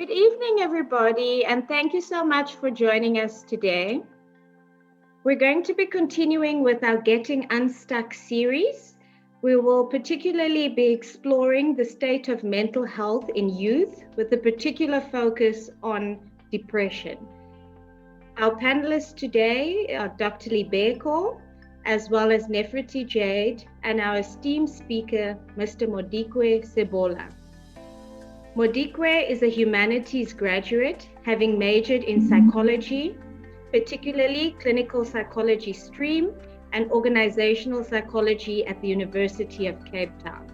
Good evening, everybody, and thank you so much for joining us today. We're going to be continuing with our Getting Unstuck series. We will particularly be exploring the state of mental health in youth with a particular focus on depression. Our panelists today are Dr. Libeko, as well as Nefertiti Jade, and our esteemed speaker, Mr. Modikwe Sebola. Modikwe is a humanities graduate, having majored in psychology, particularly clinical psychology stream and organizational psychology at the University of Cape Town.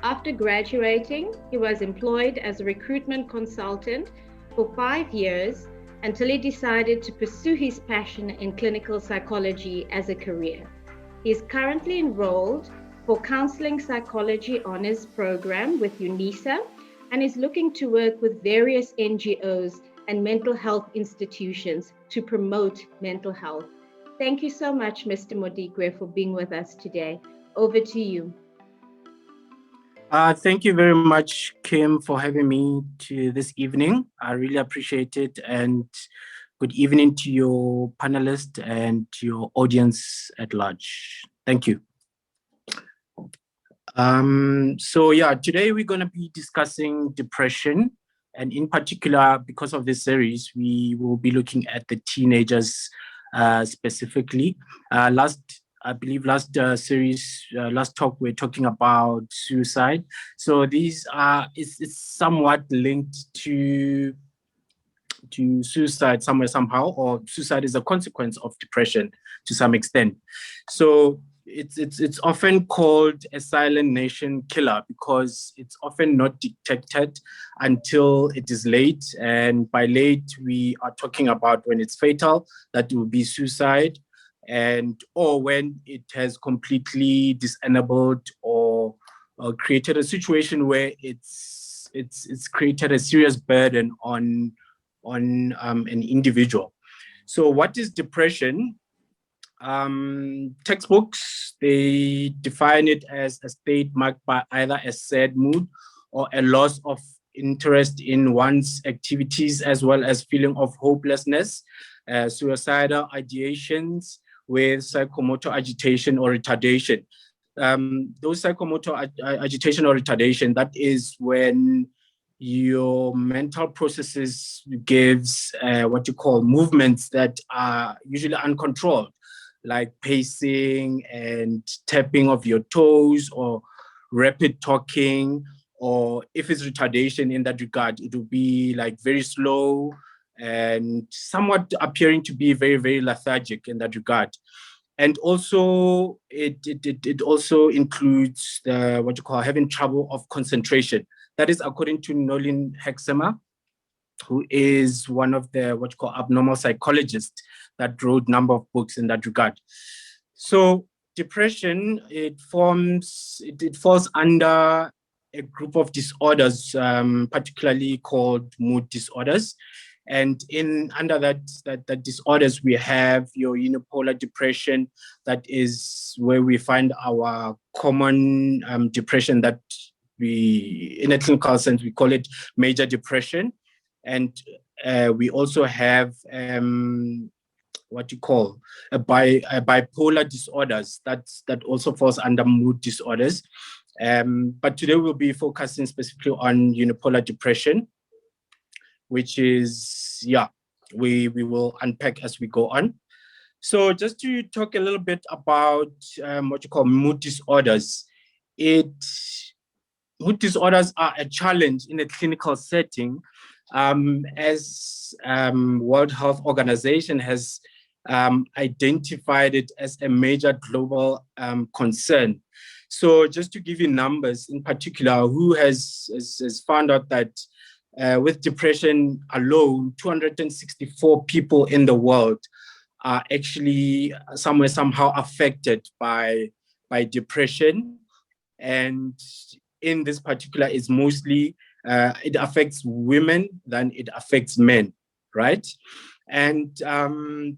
After graduating, he was employed as a recruitment consultant for 5 years until he decided to pursue his passion in clinical psychology as a career. He is currently enrolled for Counseling Psychology Honors Program with UNISA and is looking to work with various NGOs and mental health institutions to promote mental health. Thank you so much, Mr. Modikwe, for being with us today. Over to you. Thank you very much, Kim, for having me to this evening. I really appreciate it. And good evening to your panelists and to your audience at large. Thank you. Today we're going to be discussing depression. And in particular, because of this series, we will be looking at the teenagers specifically. Last talk, we're talking about suicide. So these it's somewhat linked to suicide somehow, or suicide is a consequence of depression to some extent. So it's often called a silent nation killer because it's often not detected until it is late. And by late, we are talking about when it's fatal, that will be suicide, or when it has completely disabled or created a situation where it's created a serious burden on an individual. So what is depression? Textbooks, they define it as a state marked by either a sad mood or a loss of interest in one's activities, as well as feeling of hopelessness, suicidal ideations with psychomotor agitation or retardation. Those psychomotor agitation or retardation, that is when your mental processes gives what you call movements that are usually uncontrolled, like pacing and tapping of your toes or rapid talking, or if it's retardation in that regard, it will be like very slow and somewhat appearing to be very, very lethargic in that regard. And also, it also includes what you call having trouble of concentration. That is according to Nolan Hexemer, who is one of the what you call abnormal psychologists that wrote a number of books in that regard. So depression, it falls under a group of disorders, particularly called mood disorders. And under that disorders, we have your unipolar depression. That is where we find our common depression that in a clinical sense, we call it major depression. And we also have what you call a bipolar disorders that also falls under mood disorders. But today we'll be focusing specifically on unipolar depression, which is, we will unpack as we go on. So just to talk a little bit about what you call mood disorders. Mood disorders are a challenge in a clinical setting, as World Health Organization has identified it as a major global concern. So just to give you numbers in particular, WHO has found out that with depression alone, 264 people in the world are actually somehow affected by depression. And in this particular, is mostly it affects women than it affects men, right? And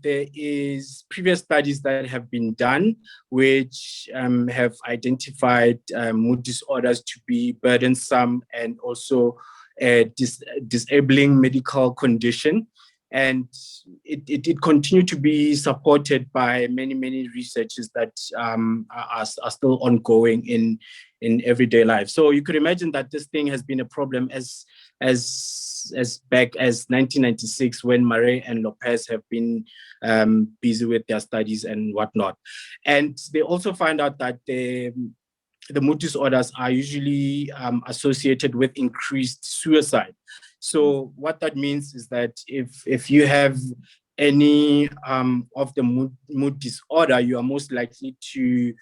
there is previous studies that have been done, which have identified mood disorders to be burdensome and also a disabling medical condition. And it continued to be supported by many researches that are still ongoing in everyday life. So you could imagine that this thing has been a problem as back as 1996, when Murray and Lopez have been busy with their studies and whatnot. And they also find out that the mood disorders are usually associated with increased suicide. So what that means is that if you have any of the mood disorder, you are most likely to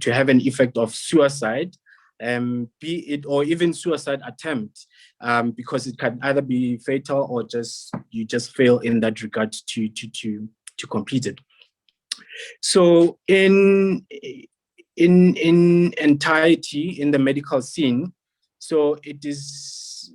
have an effect of suicide, be it or even suicide attempt, because it can either be fatal or you just fail in that regard to complete it. So in entirety in the medical scene, so it is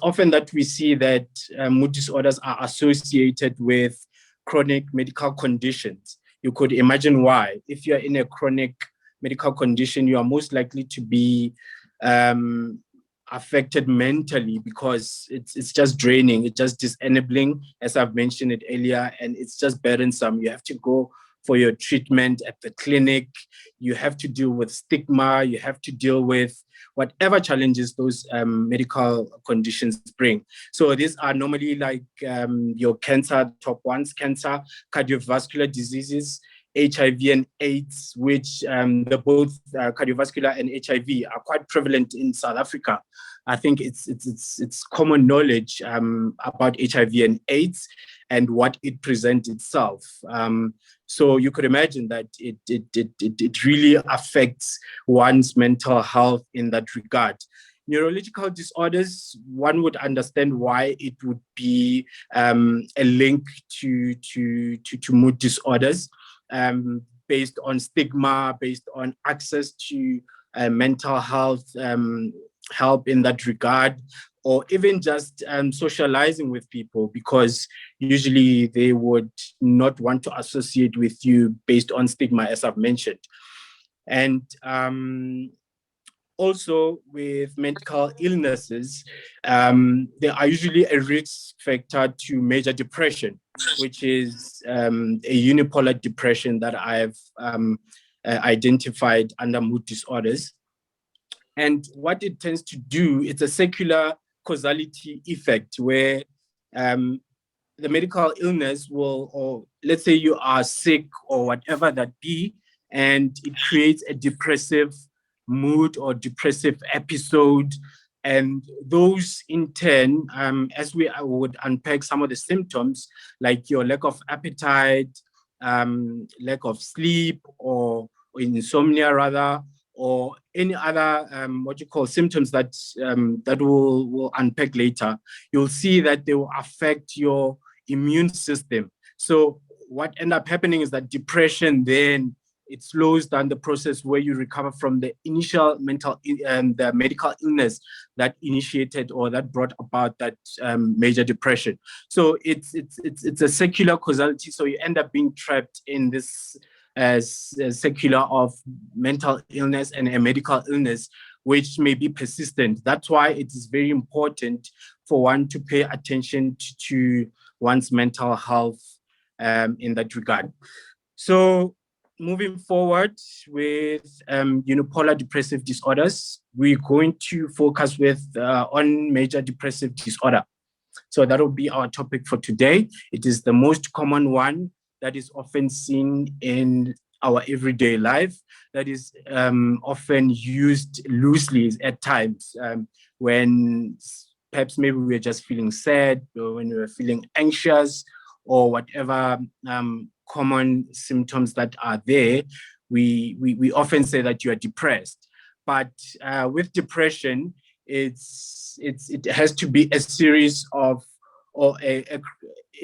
often that we see that mood disorders are associated with chronic medical conditions. You could imagine why. If you're in a chronic medical condition, you are most likely to be affected mentally, because it's just draining, it's just disenabling, as I've mentioned it earlier, and it's just burdensome. You have to go for your treatment at the clinic, you have to deal with stigma, you have to deal with whatever challenges those medical conditions bring. So these are normally like your cancer, top ones, cancer, cardiovascular diseases, HIV and AIDS, which the both cardiovascular and HIV are quite prevalent in South Africa. I think it's common knowledge about HIV and AIDS and what it presents itself. So you could imagine that it really affects one's mental health in that regard. Neurological disorders, one would understand why it would be a link to mood disorders, based on stigma, based on access to mental health help in that regard, or even just socializing with people, because usually they would not want to associate with you based on stigma, as I've mentioned. And also with mental illnesses, there are usually a risk factor to major depression, which is a unipolar depression that I've identified under mood disorders. And what it tends to do, it's a secular causality effect, where the medical illness will, or let's say you are sick or whatever that be, and it creates a depressive mood or depressive episode. And those in turn, as we would unpack some of the symptoms, like your lack of appetite, lack of sleep, or insomnia rather, or any other what you call symptoms that that we'll unpack later, you'll see that they will affect your immune system. So what end up happening is that depression then it slows down the process where you recover from the initial the medical illness that initiated or that brought about that major depression. So it's a secular causality. So you end up being trapped in this as secular of mental illness and a medical illness, which may be persistent. That's why it is very important for one to pay attention to one's mental health in that regard. So moving forward with unipolar depressive disorders, we're going to focus on major depressive disorder. So that will be our topic for today. It is the most common one that is often seen in our everyday life, that is often used loosely at times when perhaps maybe we're just feeling sad, or when we're feeling anxious, or whatever common symptoms that are there. We often say that you are depressed. But with depression, it has to be a series of, or it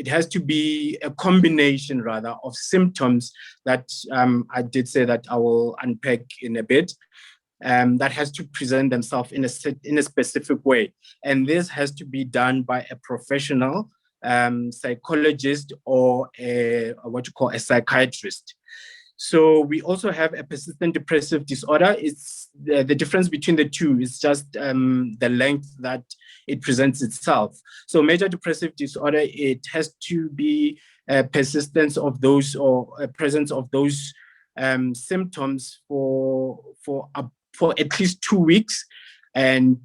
has to be a combination rather of symptoms that I did say that I will unpack in a bit, that has to present themselves in a specific way. And this has to be done by a professional psychologist or what you call a psychiatrist. So we also have a persistent depressive disorder. It's the difference between the two is just the length that it presents itself. So major depressive disorder, it has to be a persistence of those or a presence of those symptoms for at least 2 weeks and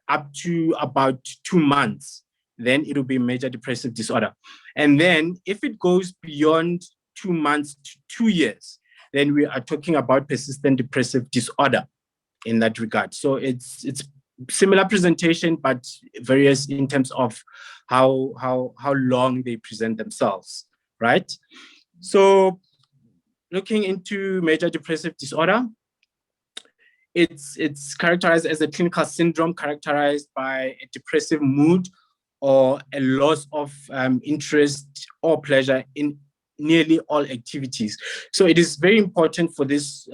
up to about 2 months. Then it will be major depressive disorder. And then if it goes beyond 2 months to 2 years, then we are talking about persistent depressive disorder in that regard. So it's similar presentation, but various in terms of how long they present themselves, right? So looking into major depressive disorder, it's characterized as a clinical syndrome characterized by a depressive mood or a loss of interest or pleasure in nearly all activities. So it is very important for this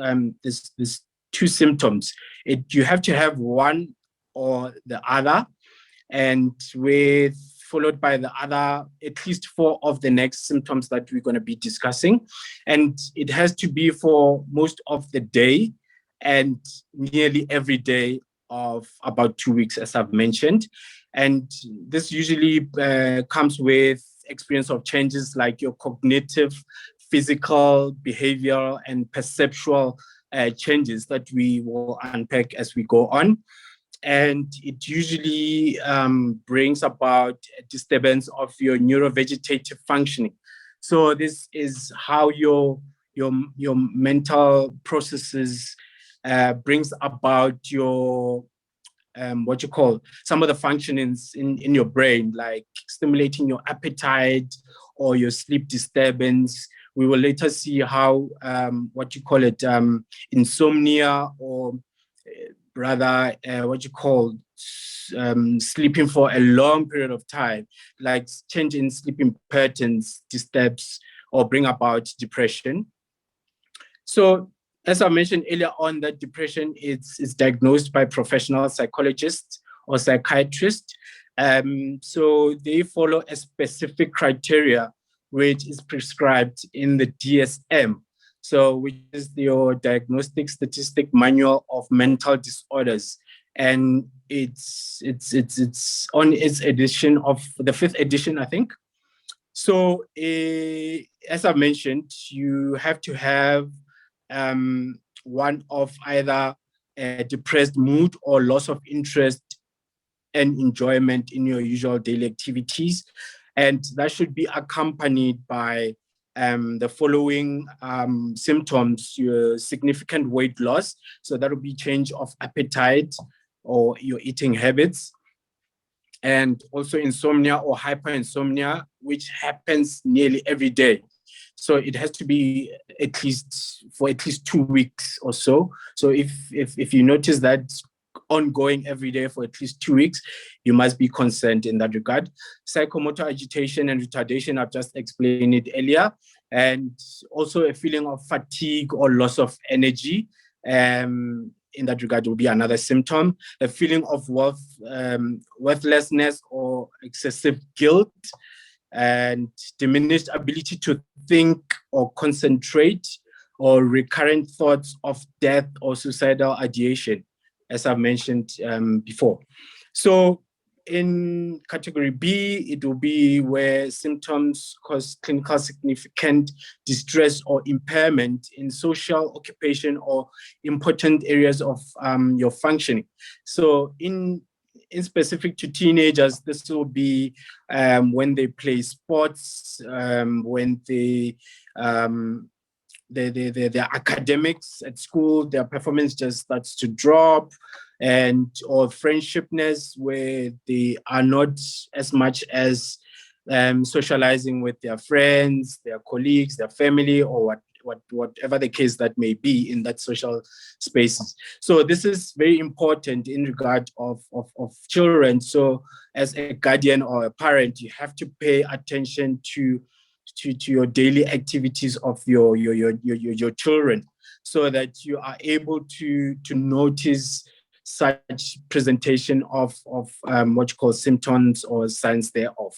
two symptoms. You have to have one or the other, and with followed by the other, at least 4 of the next symptoms that we're going to be discussing. And it has to be for most of the day and nearly every day of about 2 weeks, as I've mentioned. And this usually comes with experience of changes like your cognitive, physical, behavioral, and perceptual changes that we will unpack as we go on. And it usually brings about a disturbance of your neurovegetative functioning. So this is how your mental processes brings about your what you call some of the functionings in your brain, like stimulating your appetite or your sleep disturbance. We will later see how what you call it insomnia or rather what you call sleeping for a long period of time, like change in sleeping patterns disturbs or bring about depression. So as I mentioned earlier on, that depression is diagnosed by professional psychologists or psychiatrists. So they follow a specific criteria which is prescribed in the DSM. So which is your Diagnostic Statistic Manual of Mental Disorders. And it's on its edition of the 5th edition, I think. So as I mentioned, you have to have one of either a depressed mood or loss of interest and enjoyment in your usual daily activities. And that should be accompanied by the following symptoms: your significant weight loss. So that will be change of appetite or your eating habits. And also insomnia or hyperinsomnia, which happens nearly every day. So it has to be at least 2 weeks or so. So if you notice that ongoing every day for at least 2 weeks, you must be concerned in that regard. Psychomotor agitation and retardation, I've just explained it earlier. And also a feeling of fatigue or loss of energy. In that regard will be another symptom. A feeling of worthlessness or excessive guilt, and diminished ability to think or concentrate, or recurrent thoughts of death or suicidal ideation, as I mentioned before. So in category B, it will be where symptoms cause clinical significant distress or impairment in social, occupation, or important areas of your functioning. So in specific to teenagers, this will be when they play sports, when their academics at school, their performance just starts to drop, and or friendshipness where they are not as much as socializing with their friends, their colleagues, their family, or whatever the case that may be in that social spaces. So this is very important in regard of children. So as a guardian or a parent, you have to pay attention to your daily activities of your children, so that you are able to notice such presentation of what you call symptoms or signs thereof.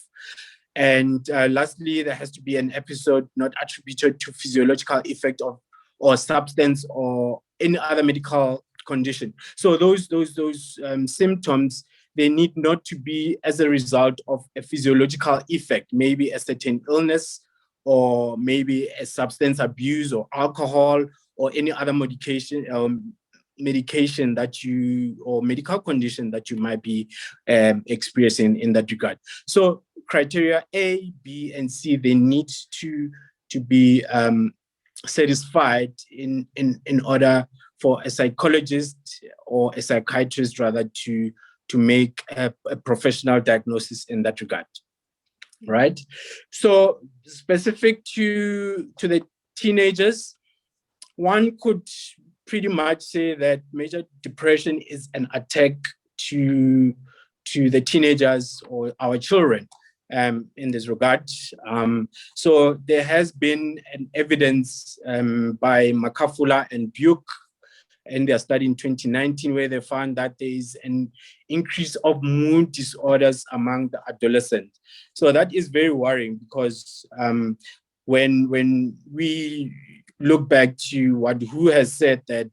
And lastly, there has to be an episode not attributed to physiological effect of or substance or any other medical condition. So those symptoms, they need not to be as a result of a physiological effect, maybe a certain illness or maybe a substance abuse or alcohol or any other medication that you or medical condition that you might be experiencing in that regard. So criteria A, B, and C, they need to be satisfied in order for a psychologist or a psychiatrist rather to make a professional diagnosis in that regard, right? So specific to the teenagers, one could pretty much say that major depression is an attack to the teenagers or our children in this regard. So there has been an evidence by Makafula and Buke in their study in 2019 where they found that there is an increase of mood disorders among the adolescents. So that is very worrying because when we look back to what WHO has said that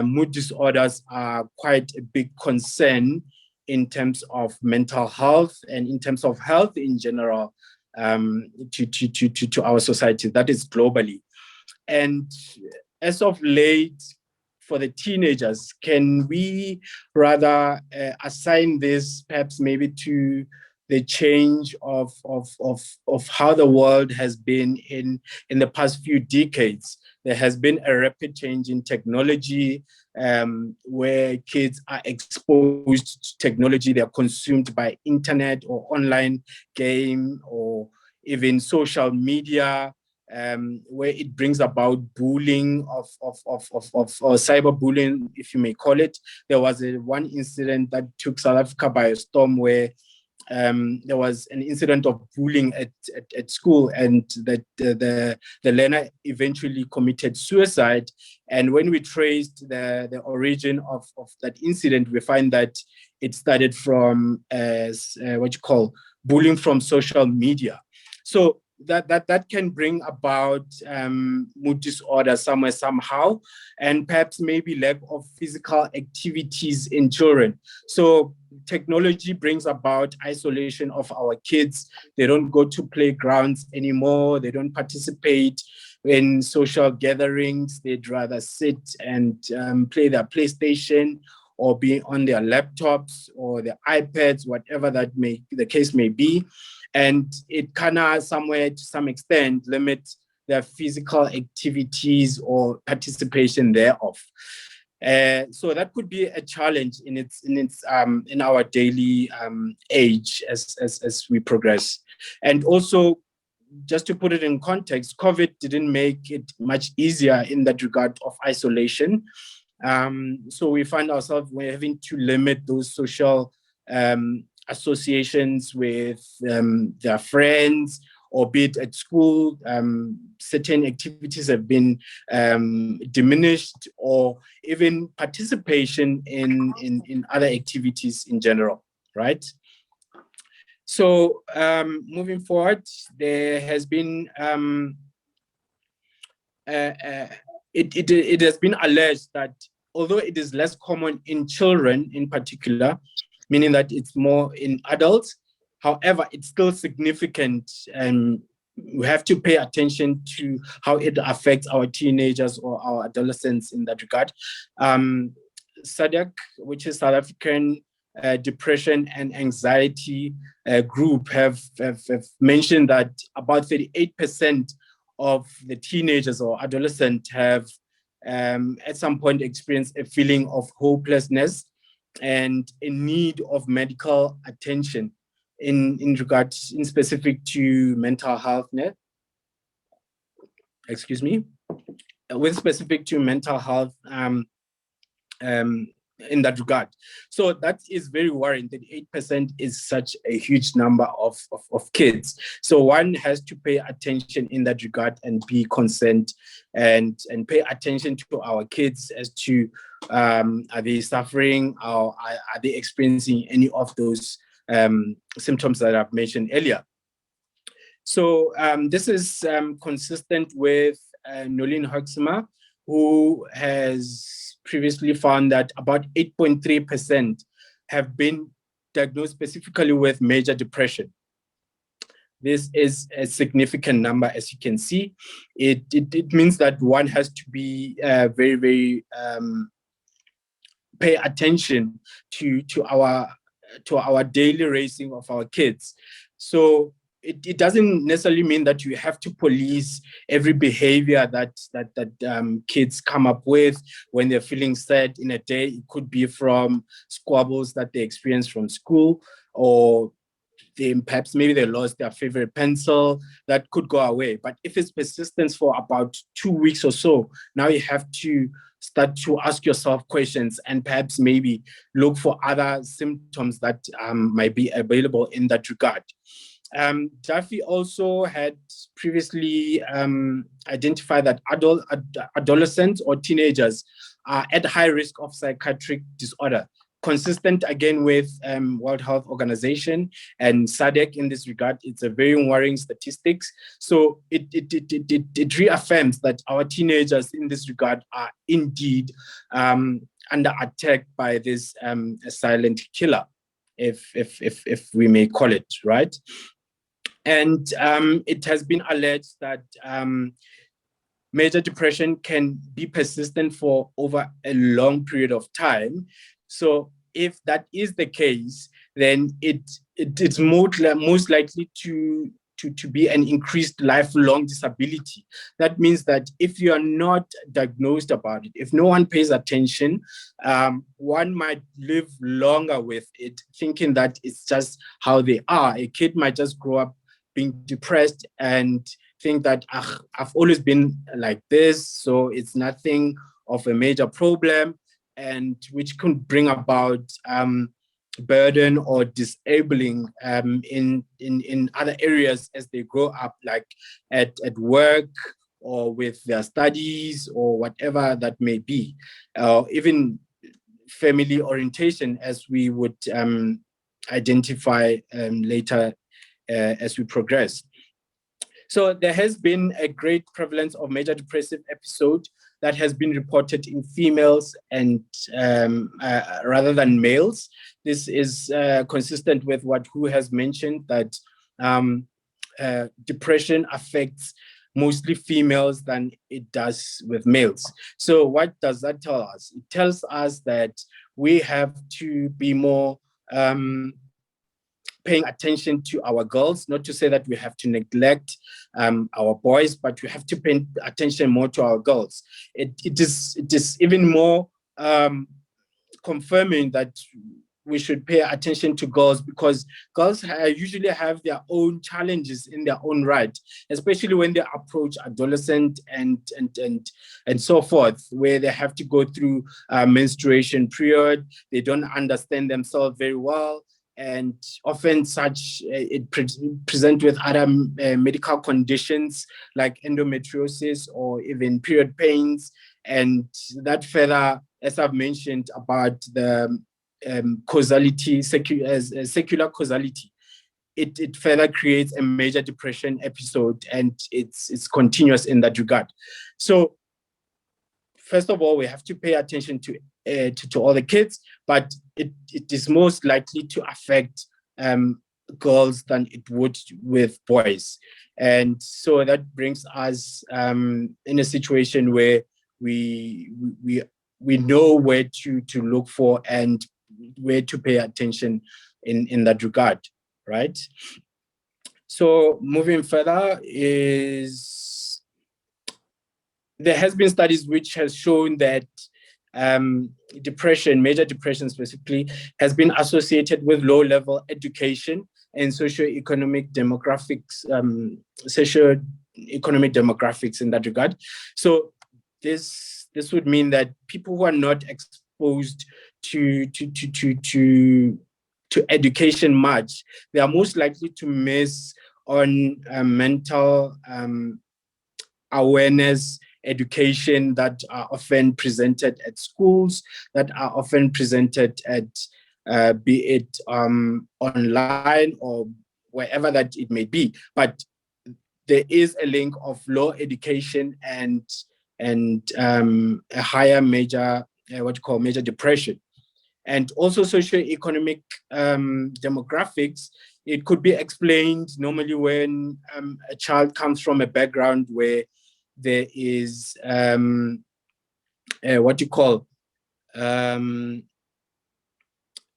mood disorders are quite a big concern in terms of mental health and in terms of health in general to our society, that is globally. And as of late, for the teenagers, can we rather assign this perhaps maybe to the change of how the world has been in the past few decades? There has been a rapid change in technology where kids are exposed to technology. They are consumed by internet or online game or even social media, where it brings about bullying or cyberbullying, if you may call it. There was one incident that took South Africa by a storm where there was an incident of bullying at school, and that the learner eventually committed suicide. And when we traced the origin of that incident, we find that it started from what you call bullying from social media. So that can bring about mood disorder somewhere, somehow, and perhaps maybe lack of physical activities in children. So technology brings about isolation of our kids. They don't go to playgrounds anymore. They don't participate in social gatherings. They'd rather sit and play their PlayStation or be on their laptops or their iPads, whatever the case may be. And it kind of somewhere to some extent limit their physical activities or participation thereof. So that could be a challenge in our daily age as we progress. And also, just to put it in context, COVID didn't make it much easier in that regard of isolation. So we find ourselves we're having to limit those social associations with their friends, or be it at school. Certain activities have been diminished, or even participation in other activities in general, right? So moving forward, there has been it has been alleged that although it is less common in children in particular, meaning that it's more in adults, however, it's still significant, and we have to pay attention to how it affects our teenagers or our adolescents in that regard. SADC, which is South African Depression and Anxiety Group, have mentioned that about 38% of the teenagers or adolescents have at some point experienced a feeling of hopelessness and a need of medical attention in regards, in specific to mental health. Excuse me, with specific to mental health in that regard. So that is very worrying that 8% is such a huge number of kids. So one has to pay attention in that regard and be concerned and pay attention to our kids as to are they suffering, or are they experiencing any of those symptoms that I've mentioned earlier. So this is consistent with Nolene Hoeksema, who has previously found that about 8.3% have been diagnosed specifically with major depression. This is a significant number, as you can see. It means that one has to be very, very pay attention to our daily raising of our kids. So it doesn't necessarily mean that you have to police every behavior that kids come up with when they're feeling sad in a day. It could be from squabbles that they experience from school, or perhaps maybe they lost their favorite pencil. That could go away. But if it's persistence for about 2 weeks or so, now you have to start to ask yourself questions and perhaps maybe look for other symptoms that might be available in that regard. Duffy also had previously identified that adolescents or teenagers are at high risk of psychiatric disorder, consistent again with World Health Organization and SADC in this regard. It's a very worrying statistics. So it reaffirms that our teenagers in this regard are indeed under attack by this silent killer, if we may call it, right? And it has been alleged that major depression can be persistent for over a long period of time. So if that is the case, then it's most likely to be an increased lifelong disability. That means that if you are not diagnosed about it, if no one pays attention, one might live longer with it, thinking that it's just how they are. A kid might just grow up being depressed and think that I've always been like this, so it's nothing of a major problem, and which can bring about burden or disabling in other areas as they grow up, like at work or with their studies or whatever that may be, even family orientation, as we would identify later as we progress. So there has been a great prevalence of major depressive episode that has been reported in females and rather than males. This is consistent with what WHO has mentioned, that depression affects mostly females than it does with males. So what does that tell us? It tells us that we have to be more paying attention to our girls, not to say that we have to neglect our boys, but we have to pay attention more to our girls. It is even more confirming that we should pay attention to girls, because girls usually have their own challenges in their own right, especially when they approach adolescent and so forth, where they have to go through a menstruation period. They don't understand themselves very well. And often it present with other medical conditions like endometriosis or even period pains. And that further, as I've mentioned about the causality, secular causality, it further creates a major depression episode, and it's continuous in that regard. So first of all, we have to pay attention to all the kids, but it is most likely to affect girls than it would with boys. And so that brings us in a situation where we know where to look for and where to pay attention in that regard, right? So moving further is, there has been studies which has shown that depression, major depression specifically, has been associated with low-level education and socioeconomic demographics, in that regard. So this would mean that people who are not exposed to education much, they are most likely to miss on mental awareness education that are often presented at schools, that are often presented at be it online or wherever that it may be. But there is a link of low education and a higher major what you call major depression, and also socioeconomic demographics. It could be explained normally when a child comes from a background where there is what you call um,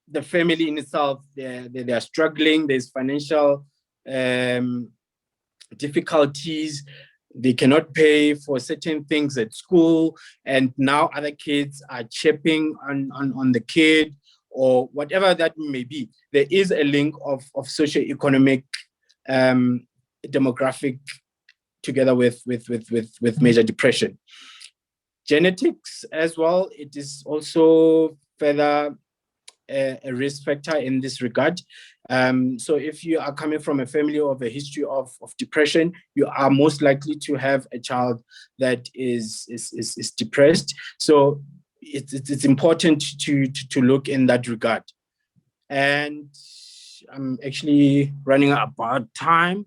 the family in itself, they are struggling. There's financial um, difficulties. They cannot pay for certain things at school, and now other kids are chipping on the kid or whatever that may be. There is a link of socioeconomic demographic together with major depression. Genetics as well, it is also further a risk factor in this regard. So if you are coming from a family of a history of depression, you are most likely to have a child that is depressed. So it's important to look in that regard. And I'm actually running out of time.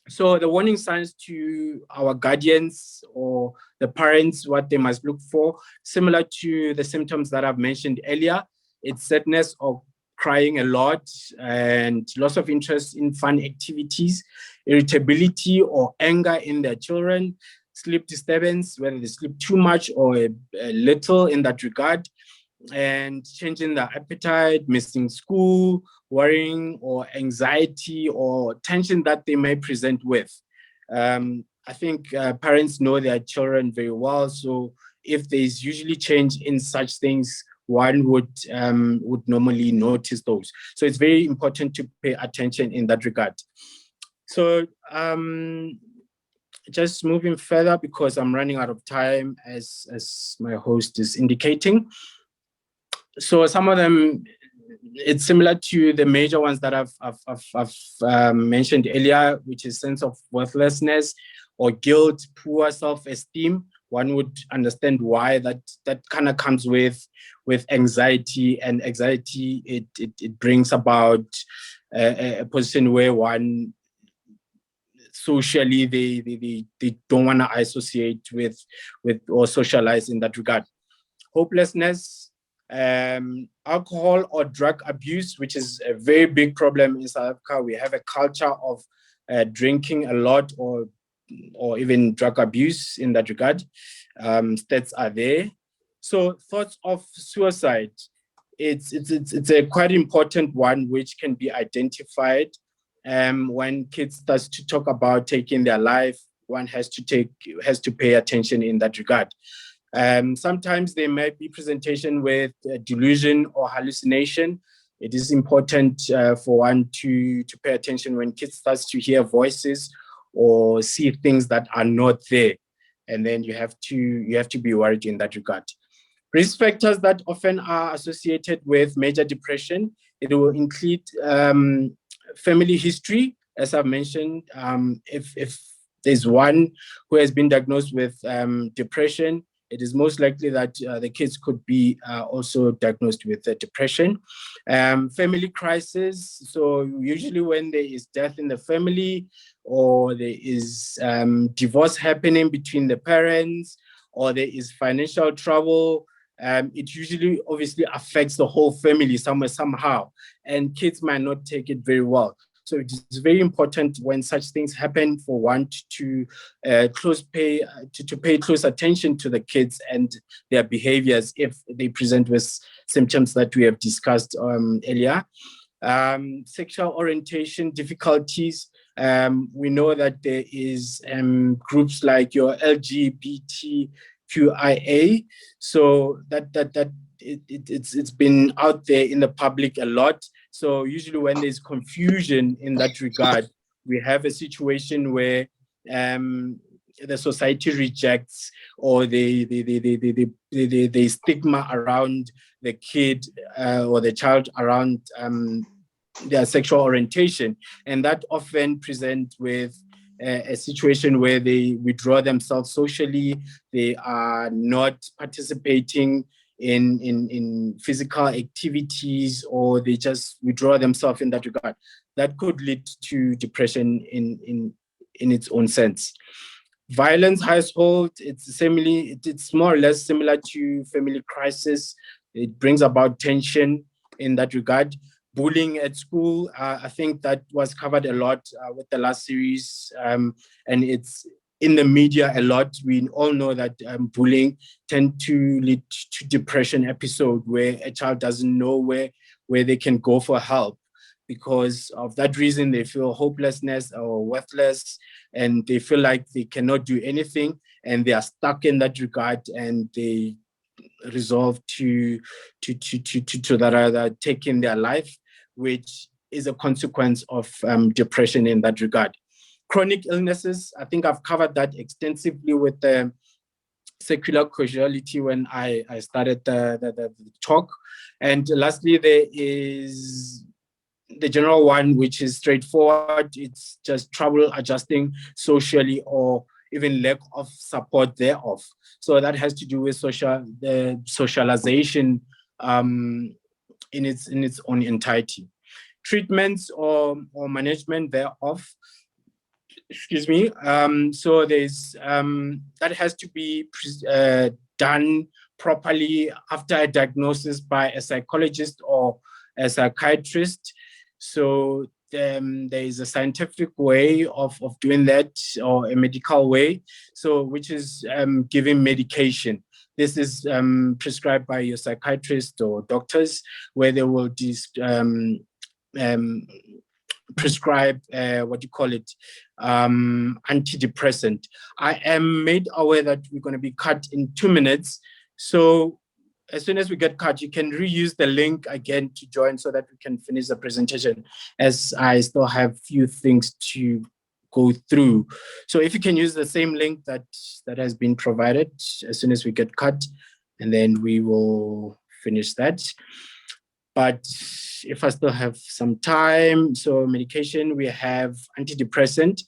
So the warning signs to our guardians or the parents, what they must look for, similar to the symptoms that I've mentioned earlier, it's sadness or crying a lot and loss of interest in fun activities, irritability or anger in their children, sleep disturbance, whether they sleep too much or a little in that regard, and changing their appetite, missing school, worrying or anxiety or tension that they may present with. I think parents know their children very well. So if there's usually change in such things, one would normally notice those. So it's very important to pay attention in that regard. So just moving further, because I'm running out of time, as my host is indicating. So some of them, it's similar to the major ones that I've mentioned earlier, which is sense of worthlessness or guilt, poor self-esteem. One would understand why that kind of comes with anxiety, and anxiety it brings about a position where one socially they don't want to associate with or socialize in that regard. Hopelessness, alcohol or drug abuse, which is a very big problem in South Africa. We have a culture of drinking a lot or even drug abuse in that regard. Stats are there. So thoughts of suicide, it's a quite important one which can be identified. When kids start to talk about taking their life, one has to pay attention in that regard. Sometimes there might be presentation with delusion or hallucination. It is important for one to pay attention when kids start to hear voices or see things that are not there, and then you have to be worried in that regard. Risk factors that often are associated with major depression, it will include family history, as I've mentioned. If there's one who has been diagnosed with depression, it is most likely that the kids could be also diagnosed with depression. Family crisis, so usually when there is death in the family or there is divorce happening between the parents or there is financial trouble, it usually obviously affects the whole family somehow, and kids might not take it very well. So it is very important when such things happen for one to pay close attention to the kids and their behaviors if they present with symptoms that we have discussed earlier. Sexual orientation difficulties. We know that there is groups like your LGBTQIA, so it's been out there in the public a lot. So usually when there's confusion in that regard, we have a situation where the society rejects or they stigma around the kid or the child around their sexual orientation, and that often present with a situation where they withdraw themselves socially, they are not participating in physical activities, or they just withdraw themselves in that regard. That could lead to depression in its own sense. Violence household, it's more or less similar to family crisis. It brings about tension in that regard. Bullying at school, I think that was covered a lot with the last series, and it's in the media a lot. We all know that bullying tend to lead to depression episode where a child doesn't know where they can go for help. Because of that reason, they feel hopelessness or worthless, and they feel like they cannot do anything, and they are stuck in that regard, and they resolve to that rather taking their life, which is a consequence of depression in that regard. Chronic illnesses, I think I've covered that extensively with the secular causality when I started the talk. And lastly, there is the general one, which is straightforward. It's just trouble adjusting socially or even lack of support thereof. So that has to do with the socialization in its own entirety. Treatments or management thereof, excuse me. So there's that has to be done properly after a diagnosis by a psychologist or a psychiatrist. So there is a scientific way of doing that, or a medical way, so which is giving medication. This is prescribed by your psychiatrist or doctors, where they will prescribe what you call it, antidepressant. I am made aware that we're going to be cut in 2 minutes. So as soon as we get cut, you can reuse the link again to join so that we can finish the presentation, as I still have few things to go through. So if you can use the same link that has been provided as soon as we get cut, and then we will finish that. But if I still have some time, so medication, we have antidepressant.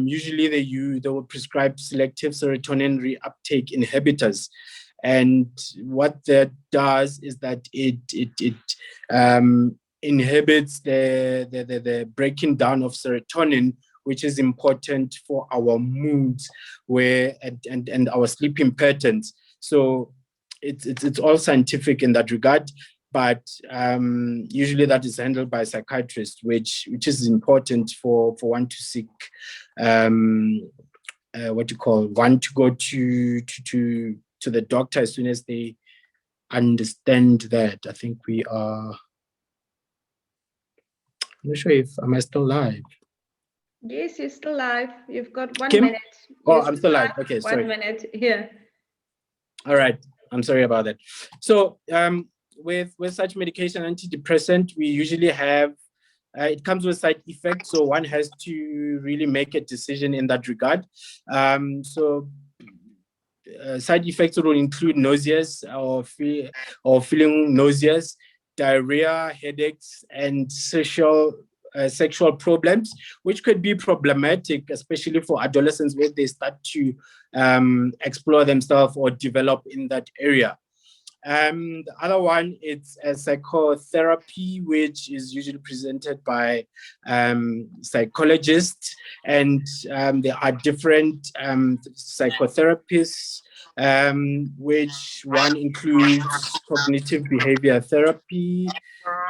Usually they will prescribe selective serotonin reuptake inhibitors. And what that does is that it inhibits the breaking down of serotonin, which is important for our moods and our sleeping patterns. So it's all scientific in that regard, but usually that is handled by a psychiatrist, which is important for one to seek one to go to the doctor as soon as they understand that. I think we are. I'm not sure if am I still live. Yes, you're still live. You've got 1 Kim? minute. Oh, I'm still live. Okay, 1 sorry. 1 minute. Yeah. All right. I'm sorry about that. So with such medication, antidepressant, we usually have it comes with side effects, so one has to really make a decision in that regard. Side effects will include nauseous or feeling nauseous, diarrhea, headaches, and sexual problems, which could be problematic, especially for adolescents when they start to explore themselves or develop in that area. The other one, it's a psychotherapy, which is usually presented by psychologists, and there are different psychotherapists, which one includes cognitive behavior therapy,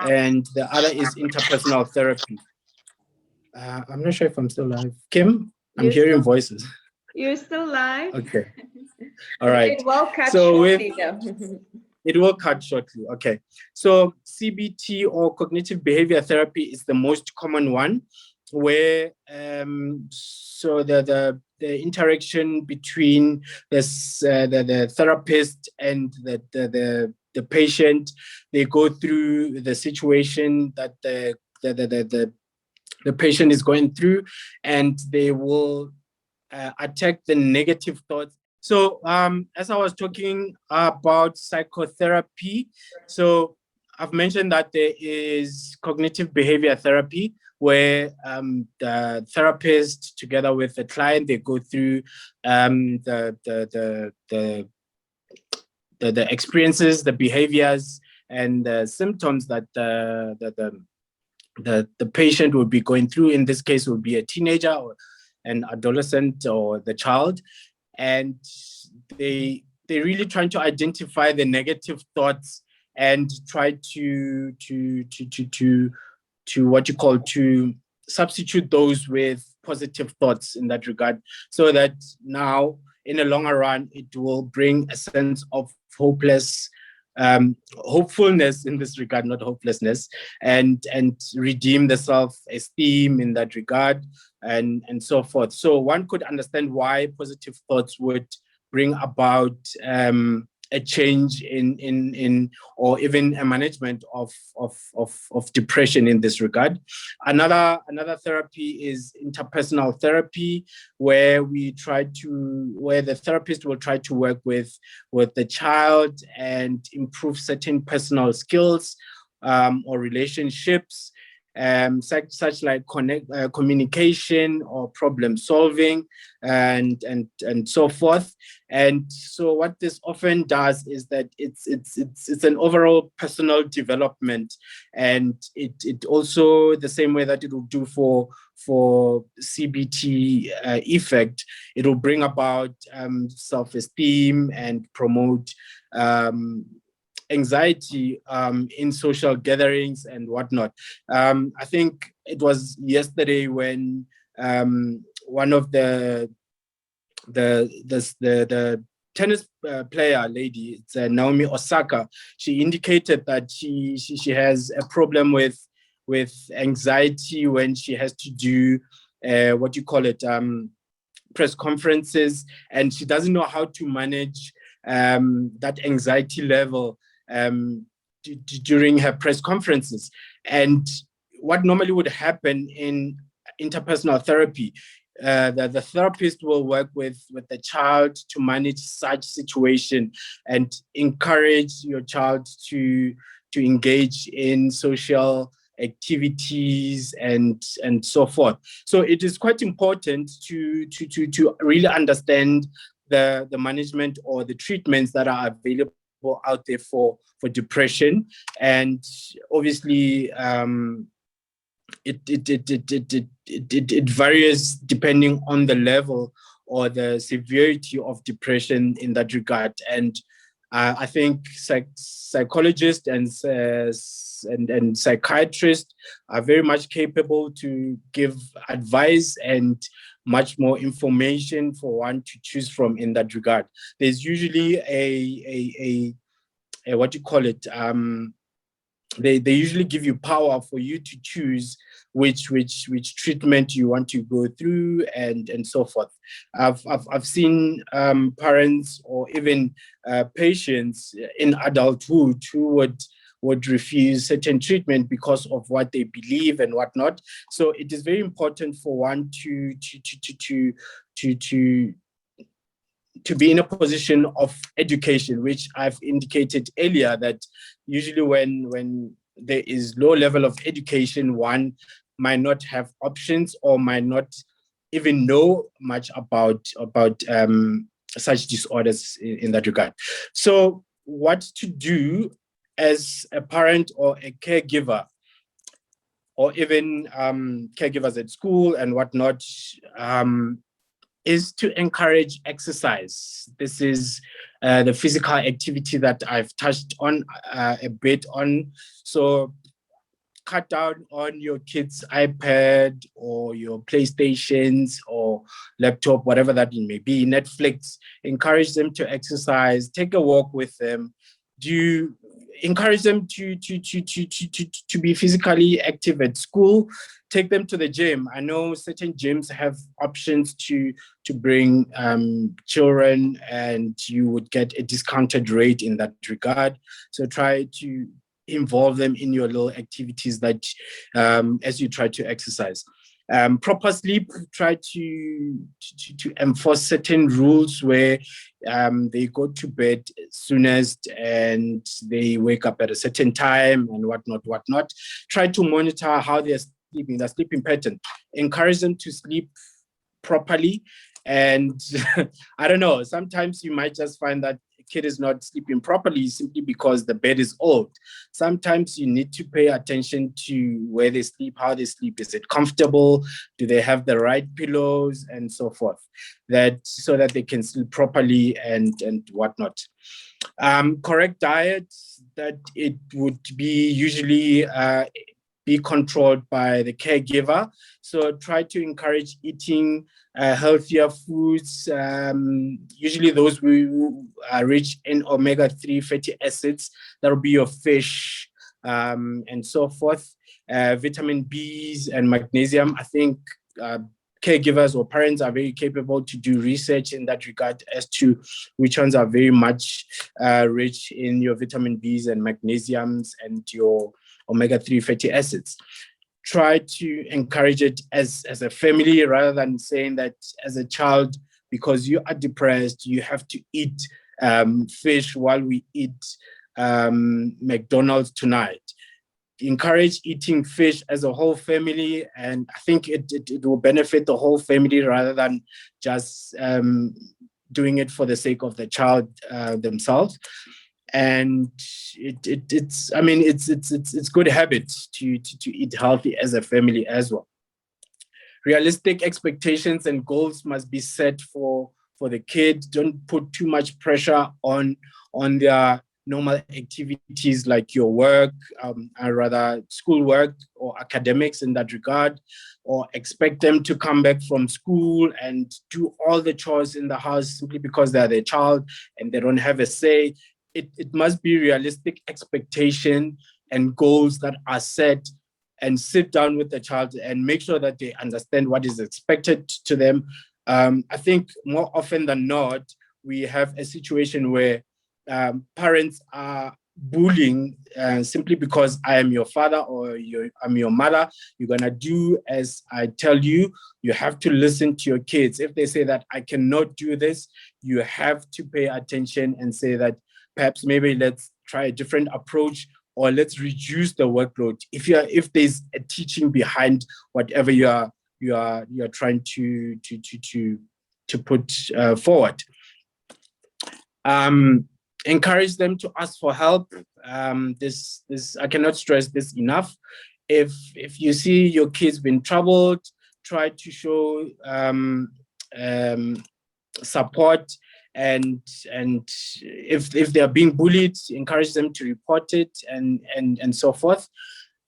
and the other is interpersonal therapy. I'm not sure if I'm still live. Kim, I'm hearing voices. You're still live. Okay. All right. It will cut shortly, though. It will cut shortly. Okay. So CBT, or cognitive behavior therapy, is the most common one, where so the interaction between the therapist and the patient, they go through the situation that the patient is going through, and they will attack the negative thoughts. So as I was talking about psychotherapy, so I've mentioned that there is cognitive behavior therapy, where the therapist, together with the client, they go through the experiences, the behaviors, and the symptoms that the patient would be going through. In this case, would be a teenager or an adolescent or the child, and they're really trying to identify the negative thoughts and try to what you call to substitute those with positive thoughts in that regard, so that now in the longer run it will bring a sense of hopefulness in this regard, not hopelessness, and redeem the self-esteem in that regard, and so forth. So one could understand why positive thoughts would bring about a change in or even a management of depression in this regard. Another therapy is interpersonal therapy, where the therapist will try to work with the child and improve certain personal skills or relationships, such like communication or problem solving, and so forth. And so what this often does is that it's an overall personal development, and it also, the same way that it will do for CBT effect, it will bring about self-esteem and promote anxiety in social gatherings and whatnot. I think it was yesterday when one of the tennis player lady, it's Naomi Osaka, she indicated that she has a problem with anxiety when she has to do what you call it, press conferences, and she doesn't know how to manage that anxiety level during her press conferences. And what normally would happen in interpersonal therapy, the therapist will work with the child to manage such situation and encourage your child to engage in social activities and so forth. So it is quite important to really understand the management or the treatments that are available out there for depression. And obviously it varies depending on the level or the severity of depression in that regard. And I think psychologists and psychiatrists are very much capable to give advice and much more information for one to choose from in that regard. There's usually a what you call it, they usually give you power for you to choose which treatment you want to go through and so forth. I've seen parents or even patients in adulthood who would refuse certain treatment because of what they believe and whatnot. So it is very important for one to be in a position of education, which I've indicated earlier, that usually when there is low level of education, one might not have options or might not even know much about such disorders in that regard. So what to do as a parent or a caregiver, or even caregivers at school and whatnot, is to encourage exercise. This is the physical activity that I've touched on a bit on. So cut down on your kids' iPad or your PlayStations or laptop, whatever that it may be, Netflix. Encourage them to exercise, take a walk with them. Encourage them to be physically active at school. Take them to the gym. I know certain gyms have options to bring children, and you would get a discounted rate in that regard. So try to involve them in your little activities that as you try to exercise. Proper sleep, try to enforce certain rules where they go to bed soonest and they wake up at a certain time and whatnot. Try to monitor how they're sleeping, their sleeping pattern. Encourage them to sleep properly. And I don't know, sometimes you might just find that kid is not sleeping properly simply because the bed is old. Sometimes you need to pay attention to where they sleep, how they sleep. Is it comfortable? Do they have the right pillows and so forth? That so that they can sleep properly and whatnot. Correct diet, that it would be usually be controlled by the caregiver. So try to encourage eating healthier foods, usually those who are rich in omega-3 fatty acids. That'll be your fish and so forth. Vitamin Bs and magnesium. I think caregivers or parents are very capable to do research in that regard as to which ones are very much rich in your vitamin Bs and magnesiums and your omega-3 fatty acids. Try to encourage it as a family rather than saying that as a child, because you are depressed, you have to eat fish while we eat McDonald's tonight. Encourage eating fish as a whole family, and I think it will benefit the whole family rather than just doing it for the sake of the child themselves. And it's good habit to eat healthy as a family as well. Realistic expectations and goals must be set for the kids. Don't put too much pressure on their normal activities like your work, or rather schoolwork or academics in that regard, or expect them to come back from school and do all the chores in the house simply because they're their child and they don't have a say. It must be realistic expectation and goals that are set, and sit down with the child and make sure that they understand what is expected to them. I think more often than not, we have a situation where parents are bullying simply because I am your father or I'm your mother. You're going to do as I tell you. You have to listen to your kids. If they say that I cannot do this, you have to pay attention and say that perhaps maybe let's try a different approach, or let's reduce the workload. If there's a teaching behind whatever you are trying to put forward. Encourage them to ask for help. This I cannot stress this enough. If you see your kids been troubled, try to show support, and if they are being bullied, encourage them to report it and so forth.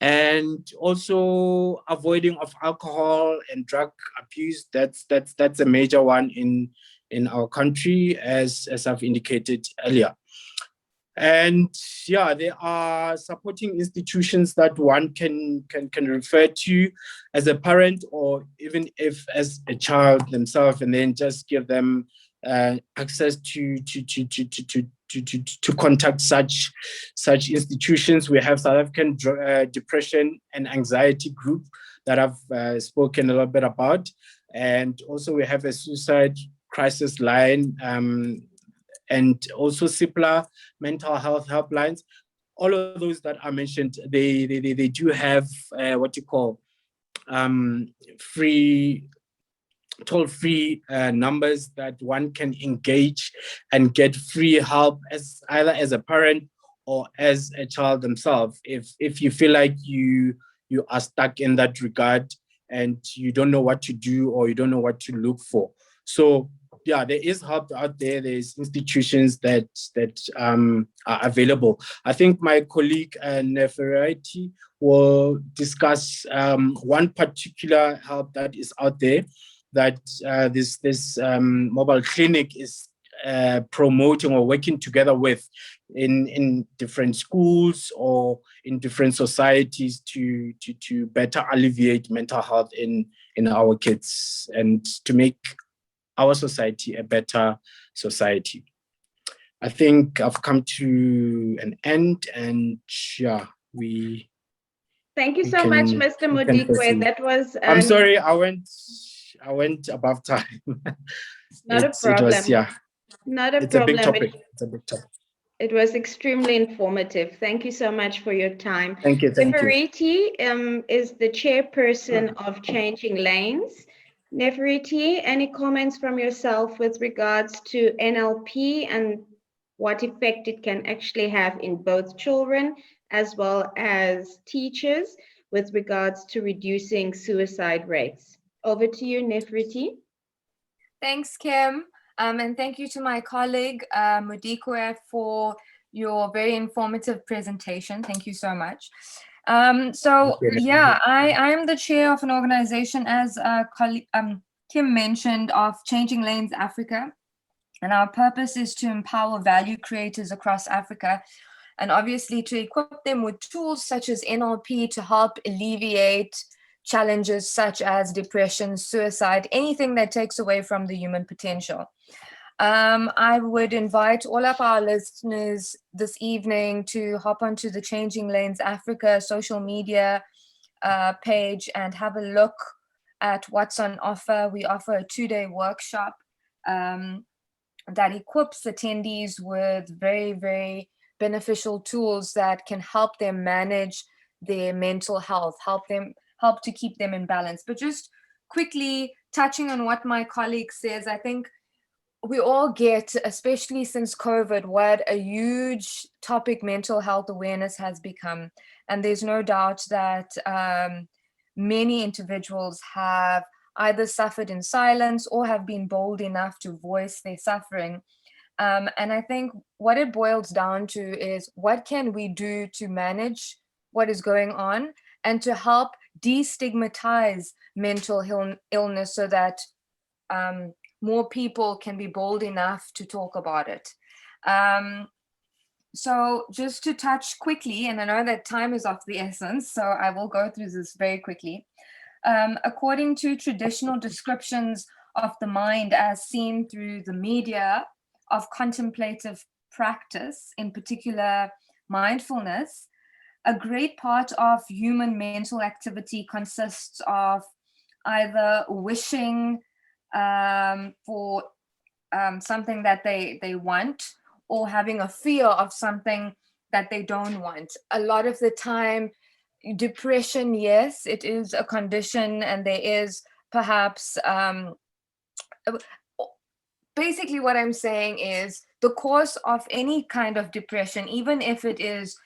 And also avoiding of alcohol and drug abuse. That's a major one in our country, as I've indicated earlier. And yeah, there are supporting institutions that one can refer to as a parent, or even if as a child themselves, and then just give them access to contact such institutions. We have South African Depression and Anxiety Group that I've spoken a little bit about, and also we have a suicide crisis line, and also SIPLA mental health helplines. All of those that I mentioned, they do have what you call toll-free numbers that one can engage and get free help, as either as a parent or as a child themselves. If you feel like you are stuck in that regard and you don't know what to do or you don't know what to look for. So yeah, there is help out there. There's institutions that are available. I think my colleague Neferati will discuss one particular help that is out there that this mobile clinic is promoting or working together with in different schools or in different societies to better alleviate mental health in our kids and to make our society a better society. I think I've come to an end, and yeah, Thank you so much, Mr. Modikwe. That was. I'm sorry, I went above time. Not a problem. Not a problem. A big topic. It's a big topic. It was extremely informative. Thank you so much for your time. Thank you. Neferiti is the chairperson of Changing Lanes. Neferiti, any comments from yourself with regards to NLP and what effect it can actually have in both children as well as teachers with regards to reducing suicide rates. Over to you, Nefriti. Thanks, Kim. And thank you to my colleague, Mudikwe, for your very informative presentation. Thank you so much. I am the chair of an organization, as Kim mentioned, of Changing Lanes Africa. And our purpose is to empower value creators across Africa, and obviously to equip them with tools such as NLP to help alleviate challenges such as depression, suicide, anything that takes away from the human potential. I would invite all of our listeners this evening to hop onto the Changing Lanes Africa social media page and have a look at what's on offer. We offer a 2-day workshop that equips attendees with very, very beneficial tools that can help them manage their mental health, help to keep them in balance. But just quickly touching on what my colleague says, I think we all get, especially since COVID, what a huge topic mental health awareness has become. And there's no doubt that many individuals have either suffered in silence or have been bold enough to voice their suffering. And I think what it boils down to is, what can we do to manage what is going on and to help destigmatize mental illness so that more people can be bold enough to talk about it. So just to touch quickly, and I know that time is of the essence, so I will go through this very quickly. According to traditional descriptions of the mind as seen through the media of contemplative practice, in particular mindfulness, a great part of human mental activity consists of either wishing for something that they want, or having a fear of something that they don't want. A lot of the time, depression, yes, it is a condition, and there is perhaps basically what I'm saying is the cause of any kind of depression, even if it is,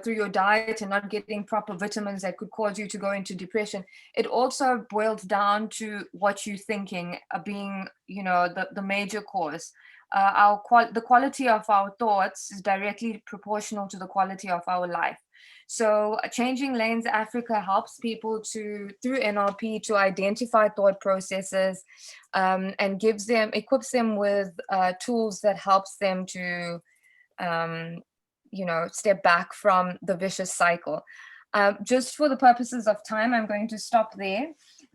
through your diet and not getting proper vitamins that could cause you to go into depression, it also boils down to what you're thinking being, the major cause. The quality of our thoughts is directly proportional to the quality of our life. So Changing Lanes Africa helps people through NLP to identify thought processes and equips them with tools that helps them to step back from the vicious cycle. Just for the purposes of time, I'm going to stop there.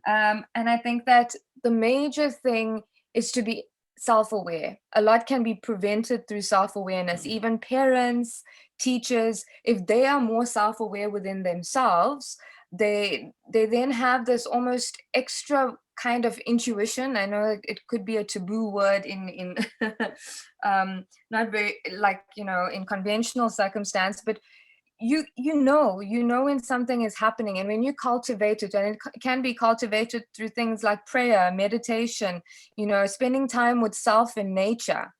And I think that the major thing is to be self-aware. A lot can be prevented through self-awareness. Even parents, teachers, if they are more self-aware within themselves, they then have this almost extra kind of intuition. I know it could be a taboo word in not very, in conventional circumstance, but you know when something is happening, and when you cultivate it, and it can be cultivated through things like prayer, meditation, spending time with self and nature.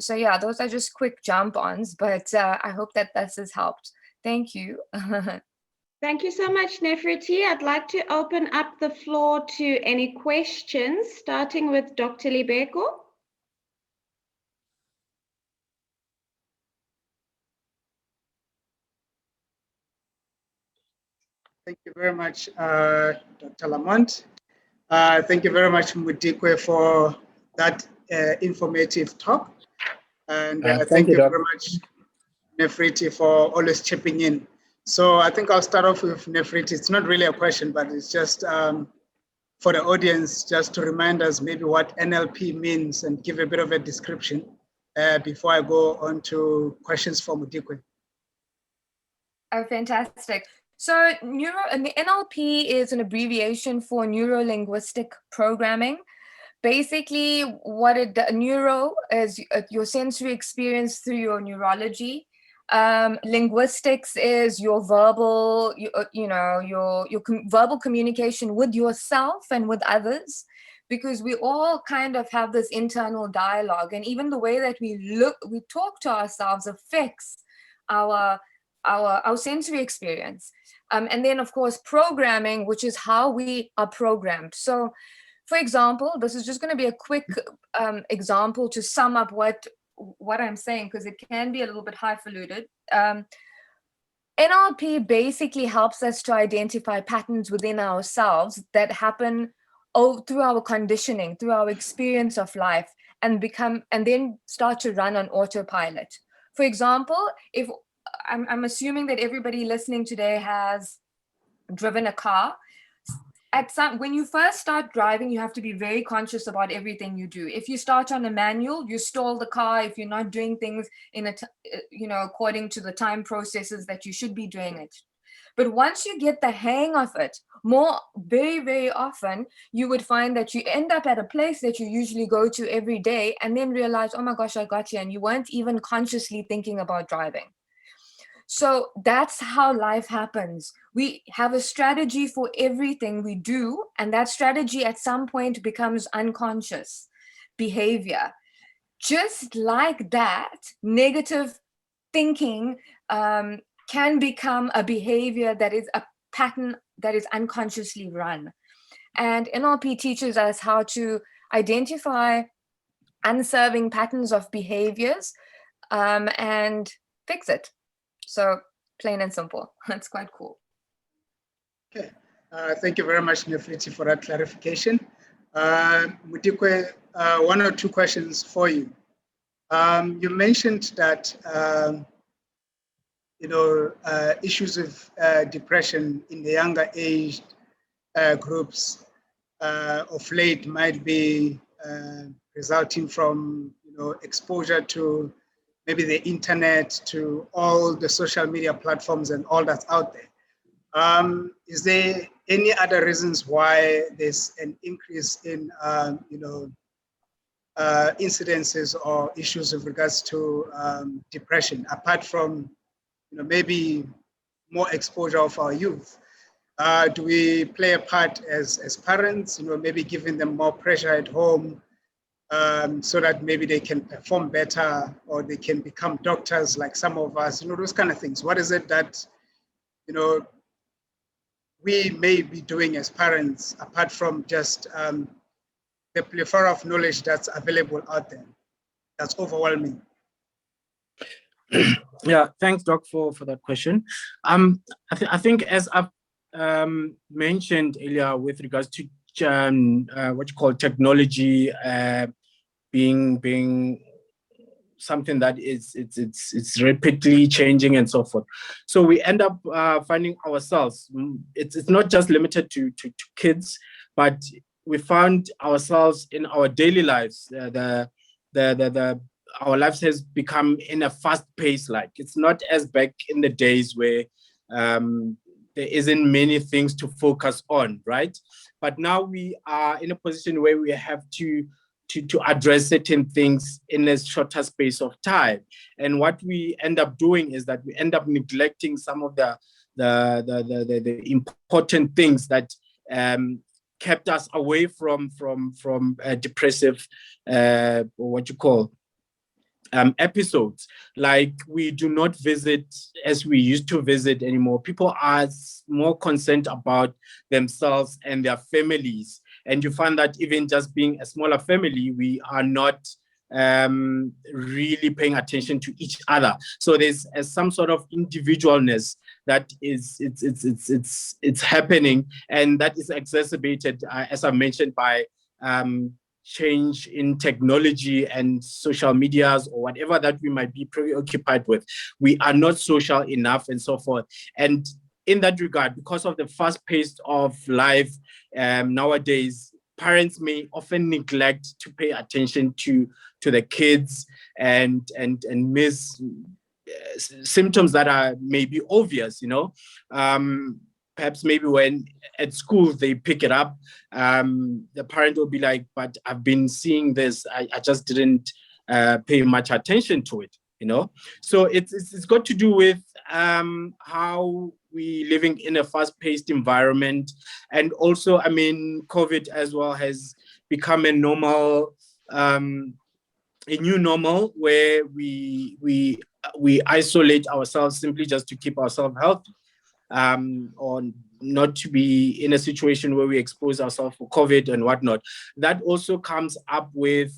So yeah, those are just quick jump-ons, but I hope that this has helped. Thank you. Thank you so much, Nefriti. I'd like to open up the floor to any questions, starting with Dr. Libeko. Thank you very much, Dr. Lamont. Thank you very much, Mudikwe, for that informative talk. And thank you very much, Nefriti, for always chipping in. So I think I'll start off with Nefriti. It's not really a question, but it's just for the audience, just to remind us maybe what NLP means and give a bit of a description before I go on to questions for Mudikwe. Oh, fantastic. So NLP is an abbreviation for neuro-linguistic programming. Basically, neuro is your sensory experience through your neurology. Linguistics is your verbal, your verbal communication with yourself and with others. because we all kind of have this internal dialogue, and even the way that we talk to ourselves affects our sensory experience. And then of course, programming, which is how we are programmed. So for example, this is just going to be a quick example to sum up what I'm saying, because it can be a little bit highfalutin. NLP basically helps us to identify patterns within ourselves that happen through our conditioning, through our experience of life, and then start to run on autopilot. For example, if I'm assuming that everybody listening today has driven a car. When you first start driving, you have to be very conscious about everything you do. If you start on a manual, you stall the car. If you're not doing things according to the time processes that you should be doing it. But once you get the hang of it, very, very often, you would find that you end up at a place that you usually go to every day, and then realize, oh my gosh, I got here, and you weren't even consciously thinking about driving. So that's how life happens. We have a strategy for everything we do, and that strategy at some point becomes unconscious behavior. Just like that, negative thinking can become a behavior that is a pattern that is unconsciously run. And NLP teaches us how to identify unserving patterns of behaviors and fix it. So plain and simple. That's quite cool. Okay. Thank you very much, Nefriti, for that clarification. Mudikwe, one or two questions for you. You mentioned that issues of depression in the younger age groups of late might be resulting from exposure to maybe the internet, to all the social media platforms and all that's out there. Is there any other reasons why there's an increase in incidences or issues with regards to depression, apart from maybe more exposure of our youth? Do we play a part as parents, maybe giving them more pressure at home so that maybe they can perform better, or they can become doctors like some of us, those kind of things? What is it that, we may be doing as parents, apart from just the plethora of knowledge that's available out there, that's overwhelming? Yeah, thanks, Doc, for that question. I think as I've mentioned earlier with regards to what you call technology being something that it's rapidly changing and so forth. So we end up finding ourselves, it's not just limited to kids, but we found ourselves in our daily lives. Our lives has become in a fast pace. Like, it's not as back in the days where there isn't many things to focus on, right? But now we are in a position where we have to address certain things in a shorter space of time. And what we end up doing is that we end up neglecting some of the important things that kept us away from depressive, what you call, episodes. Like, we do not visit as we used to visit anymore. People are more concerned about themselves and their families. And you find that even just being a smaller family, we are not really paying attention to each other. So there's some sort of individualness that it's happening, and that is exacerbated, as I mentioned, by change in technology and social medias or whatever that we might be preoccupied with. We are not social enough and so forth. And in that regard, because of the fast pace of life nowadays, parents may often neglect to pay attention to the kids and miss symptoms that are maybe obvious, perhaps maybe when at school they pick it up, the parent will be like, but I've been seeing this, I just didn't pay much attention to it, So it's got to do with how we living in a fast-paced environment. And also, I mean, COVID as well has become a normal, a new normal where we isolate ourselves simply just to keep ourselves healthy, or not to be in a situation where we expose ourselves for COVID and whatnot. That also comes up with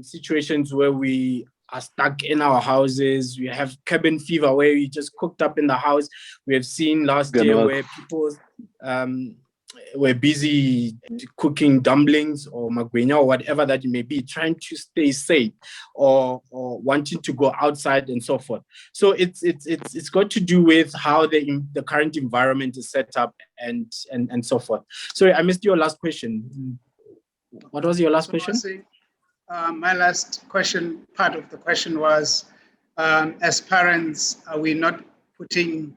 situations where we are stuck in our houses. We have cabin fever where we just cooked up in the house. We have seen last year where people were busy cooking dumplings or magwenya or whatever that it may be, trying to stay safe or wanting to go outside and so forth. So it's got to do with how the current environment is set up and so forth. Sorry, I missed your last question. What was your last question? My last question, part of the question was, as parents, are we not putting,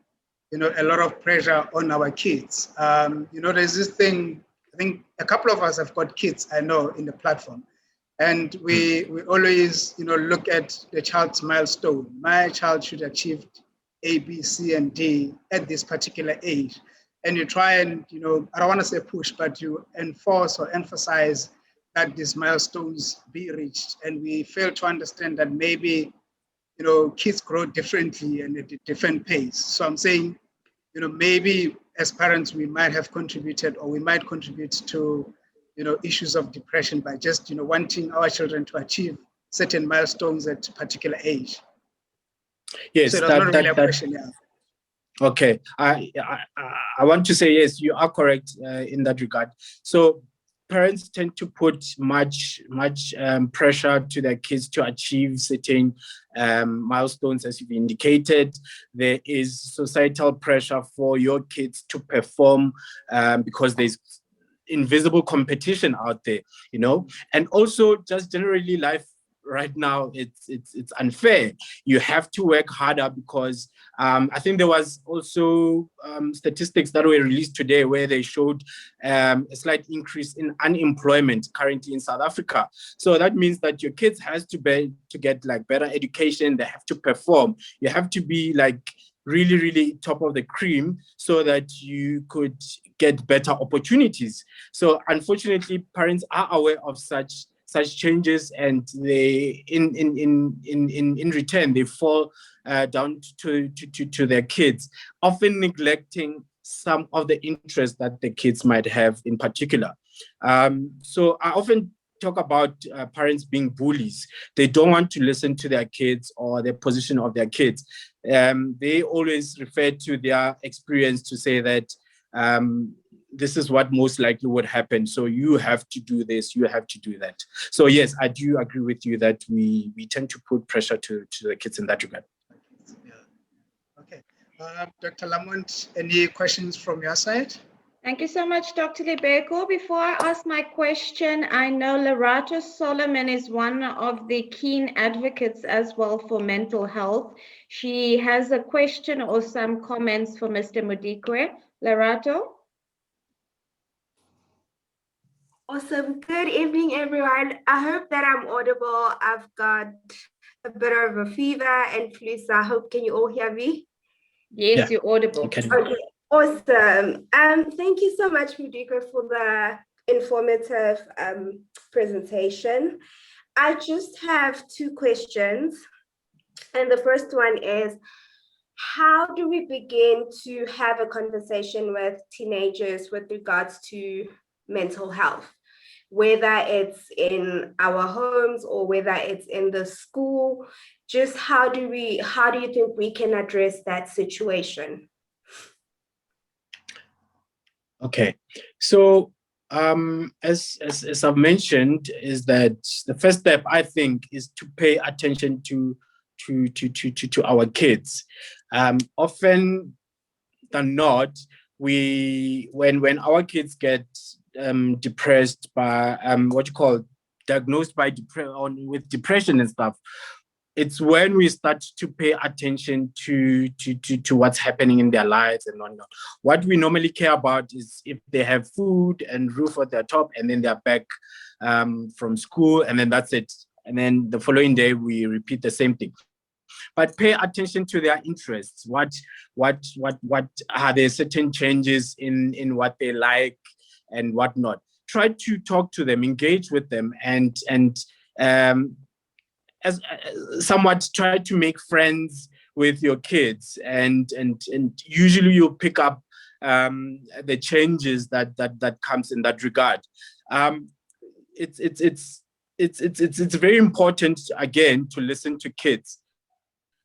a lot of pressure on our kids? There's this thing, I think a couple of us have got kids, I know, in the platform. And we always, look at the child's milestone. My child should achieve A, B, C, and D at this particular age. And you try and, I don't want to say push, but you enforce or emphasize that these milestones be reached. And we fail to understand that maybe, kids grow differently and at a different pace. So I'm saying, maybe as parents, we might have contributed, or we might contribute to, issues of depression by just, wanting our children to achieve certain milestones at a particular age. Yes, so that's not really a question, yeah. Okay, I want to say, yes, you are correct in that regard. So parents tend to put much pressure to their kids to achieve certain milestones, as you've indicated. There is societal pressure for your kids to perform because there's invisible competition out there, and also just generally life right now, it's unfair. You have to work harder because I think there was also statistics that were released today where they showed a slight increase in unemployment currently in South Africa. So that means that your kids has to get like better education. They have to perform. You have to be like really, really top of the cream so that you could get better opportunities. So unfortunately, parents are aware of such changes, and they in return they fall down to their kids, often neglecting some of the interests that the kids might have in particular. So I often talk about parents being bullies. They don't want to listen to their kids or the position of their kids. They always refer to their experience to say that this is what most likely would happen. So you have to do this, you have to do that. So yes, I do agree with you that we tend to put pressure to the kids in that regard. Yeah. Okay. Dr. Lamont, any questions from your side? Thank you so much, Dr. Libeko. Before I ask my question, I know Lerato Solomon is one of the keen advocates as well for mental health. She has a question or some comments for Mr. Modikwe. Lerato? Awesome. Good evening, everyone. I hope that I'm audible. I've got a bit of a fever and flu, so I hope, can you all hear me? Yes, yeah. You're audible. Okay, awesome. Thank you so much, Mudika, for the informative presentation. I just have two questions. And the first one is, how do we begin to have a conversation with teenagers with regards to mental health, whether it's in our homes or whether it's in the school? Just how do you think we can address that situation? Okay, so as I've mentioned, is that the first step, I think, is to pay attention to our kids. Often than not, when our kids get depressed by diagnosed by with depression and stuff, it's when we start to pay attention to what's happening in their lives and whatnot. What we normally care about is if they have food and roof at their top, and then they're back from school, and then that's it. And then the following day we repeat the same thing. But pay attention to their interests. What are there certain changes in what they like and whatnot? try to talk to them, engage with them, and as somewhat try to make friends with your kids, and usually you'll pick up the changes that comes in that regard. It's very important, again, to listen to kids.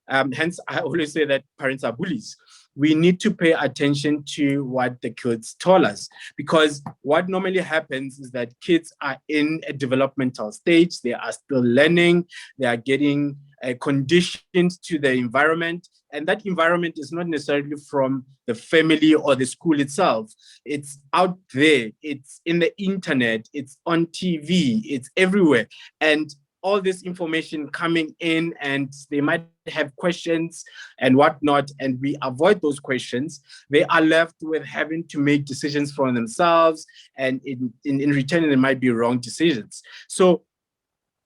Hence, I always say that parents are bullies. We need to pay attention to what the kids tell us, because what normally happens is that kids are in a developmental stage. They are still learning. They are getting conditioned to the environment. And that environment is not necessarily from the family or the school itself. It's out there. It's in the internet. It's on TV. It's everywhere. And all this information coming in, and they might have questions and whatnot, and we avoid those questions. They are left with having to make decisions for themselves, and in return, it might be wrong decisions. So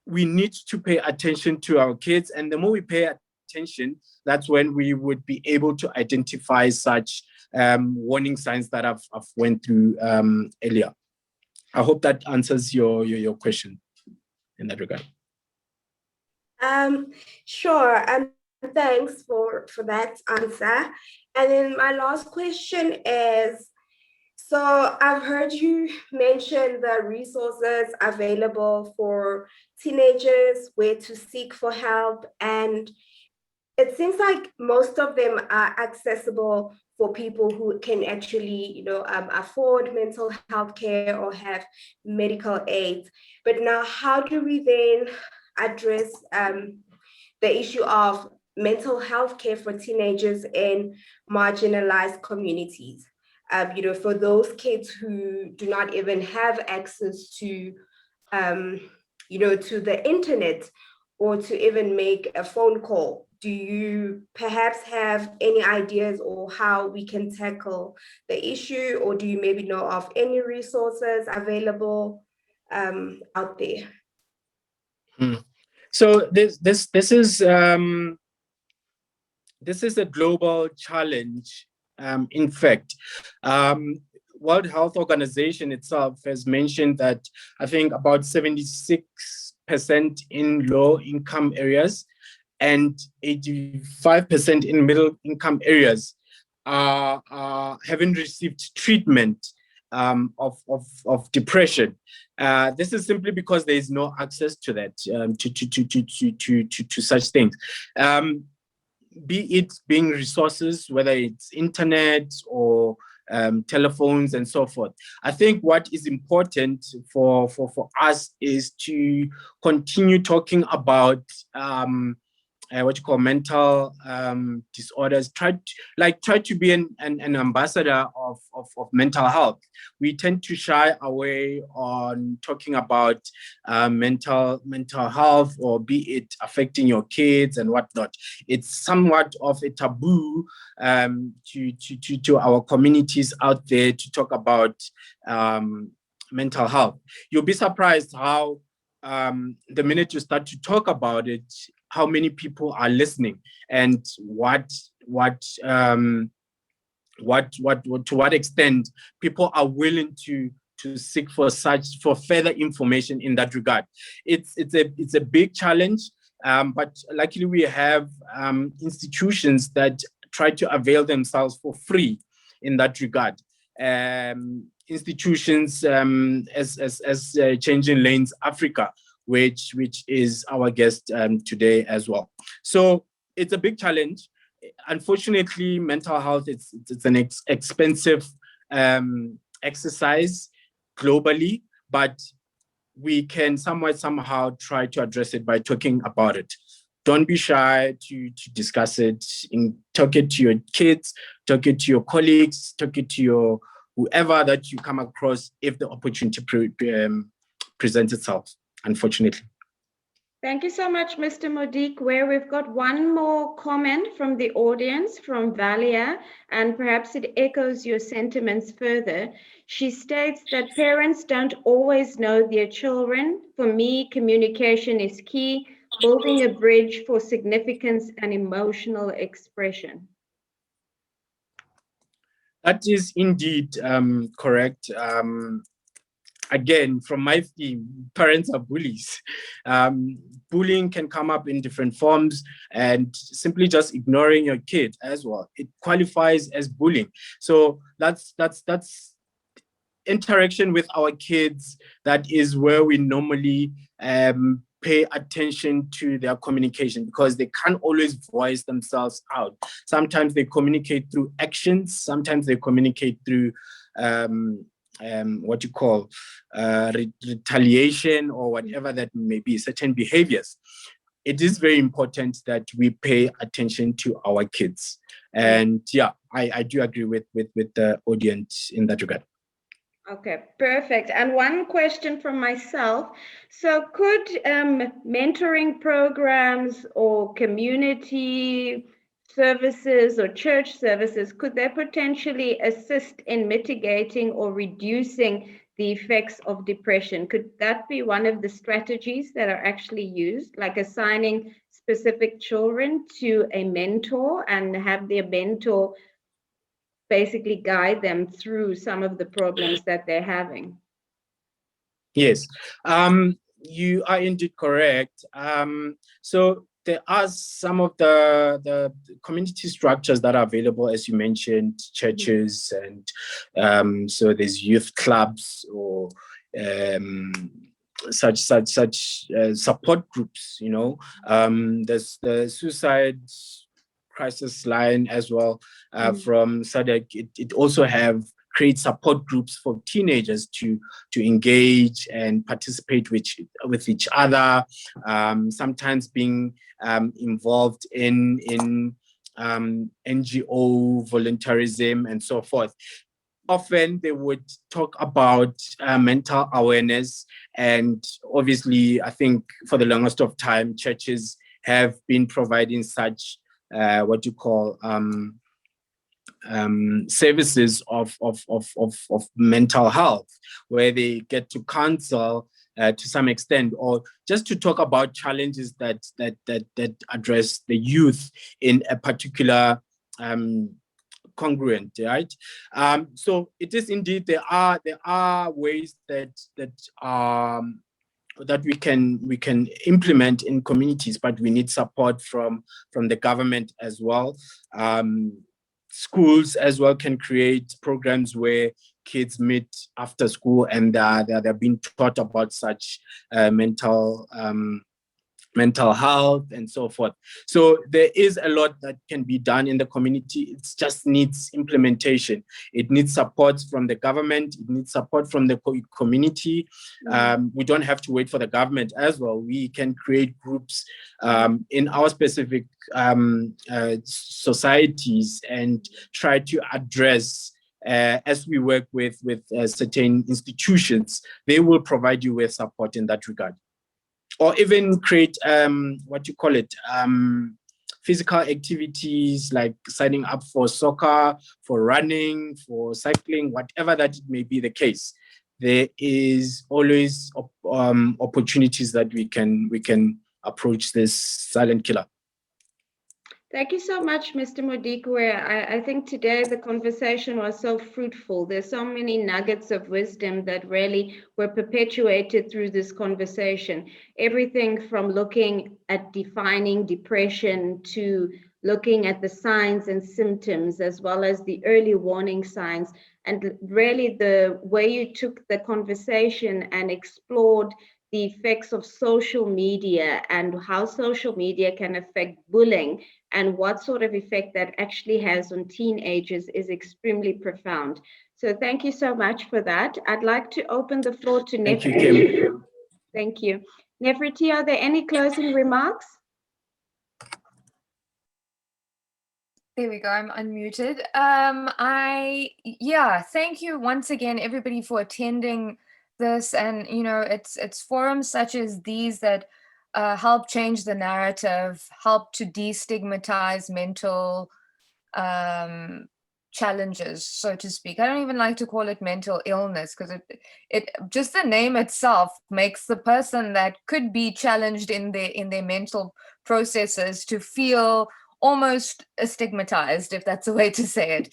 we need to pay attention to our kids, and the more we pay attention, that's when we would be able to identify such warning signs that I've went through earlier. I hope that answers your question in that regard. Sure. Thanks for that answer. And then my last question is, so I've heard you mention the resources available for teenagers, where to seek for help, and it seems like most of them are accessible for people who can actually, afford mental health care or have medical aid. But now, how do we then address the issue of mental health care for teenagers in marginalized communities? For those kids who do not even have access to, to the internet, or to even make a phone call. Do you perhaps have any ideas or how we can tackle the issue, or do you maybe know of any resources available out there? So this is a global challenge. In fact, World Health Organization itself has mentioned that I think about 76% in low-income areas and 85% in middle-income areas haven't received treatment of depression. This is simply because there is no access to that, to such things. Be it being resources, whether it's internet or telephones and so forth. I think what is important for us is to continue talking about what you call mental disorders. Try to be an ambassador of mental health. We tend to shy away on talking about mental health, or be it affecting your kids and whatnot. It's somewhat of a taboo to our communities out there to talk about mental health. You'll be surprised how the minute you start to talk about it, how many people are listening, and to what extent people are willing to seek for further information in that regard. It's a big challenge, but luckily we have institutions that try to avail themselves for free in that regard. Institutions as Changing Lanes Africa, which is our guest today as well. So it's a big challenge. Unfortunately, mental health it's an expensive exercise globally, but we can somehow try to address it by talking about it. Don't be shy to discuss it. Talk it to your kids, talk it to your colleagues, talk it to your whoever that you come across if the opportunity presents itself, unfortunately. Thank you so much, Mr. Modique. Where we've got one more comment from the audience, from Valia, and perhaps it echoes your sentiments further. She states that parents don't always know their children. For me, communication is key, building a bridge for significance and emotional expression. That is indeed correct. again, from my theme, parents are bullies. Bullying can come up in different forms, and simply just ignoring your kid as well, it qualifies as bullying. So that's interaction with our kids. That is where we normally pay attention to their communication, because they can't always voice themselves out. Sometimes they communicate through actions, sometimes they communicate through what you call retaliation, or whatever that may be, certain behaviors. It is very important that we pay attention to our kids. And yeah, I do agree with the audience in that regard. Okay, perfect. And one question from myself. So could mentoring programs or community services or church services, could they potentially assist in mitigating or reducing the effects of depression? Could that be one of the strategies that are actually used, like assigning specific children to a mentor and have their mentor basically guide them through some of the problems that they're having? Yes, you are indeed correct. So there are some of the community structures that are available, as you mentioned, churches, and so there's youth clubs, or such support groups. There's the suicide crisis line as well, from SADC. It also create support groups for teenagers to engage and participate with each other, sometimes being involved in NGO volunteerism and so forth. Often they would talk about mental awareness, and obviously I think for the longest of time churches have been providing such what you call services of mental health, where they get to counsel to some extent, or just to talk about challenges that address the youth in a particular congruent, right? So it is indeed, there are ways that we can implement in communities, but we need support from the government as well. Schools as well can create programs where kids meet after school, and they're being taught about such mental health and so forth. So there is a lot that can be done in the community. It just needs implementation. It needs support from the government. It needs support from the community. We don't have to wait for the government as well. We can create groups in our specific societies and try to address, as we work with certain institutions, they will provide you with support in that regard. Or even create physical activities, like signing up for soccer, for running, for cycling, whatever that it may be the case. There is always opportunities that we can approach this silent killer. Thank you so much, Mr. Modikwe. I think today the conversation was so fruitful. There's so many nuggets of wisdom that really were perpetuated through this conversation. Everything from looking at defining depression to looking at the signs and symptoms, as well as the early warning signs. And really the way you took the conversation and explored the effects of social media and how social media can affect bullying and what sort of effect that actually has on teenagers is extremely profound. So thank you so much for that. I'd like to open the floor to Nefertiti. Thank you. Nefertiti, are there any closing remarks? There we go, I'm unmuted. Thank you once again, everybody, for attending this. And, it's forums such as these that help change the narrative, help to destigmatize mental challenges, so to speak. I don't even like to call it mental illness, because it just the name itself makes the person that could be challenged in their mental processes to feel almost stigmatized, if that's a way to say it.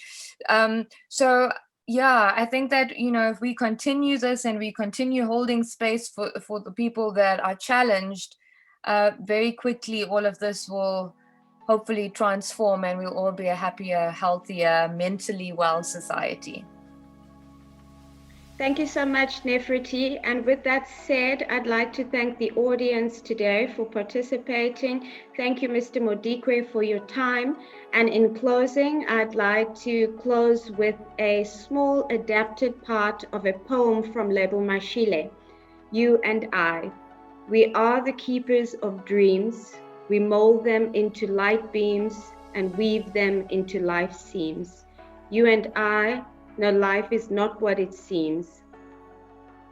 So Yeah, I think that, if we continue this and we continue holding space for the people that are challenged, very quickly all of this will hopefully transform and we'll all be a happier, healthier, mentally well society. Thank you so much, Nefertiti. And with that said, I'd like to thank the audience today for participating. Thank you, Mr. Modikwe, for your time. And in closing, I'd like to close with a small adapted part of a poem from Lebo Mashile, You and I. We are the keepers of dreams. We mold them into light beams and weave them into life seams. You and I, no, life is not what it seems.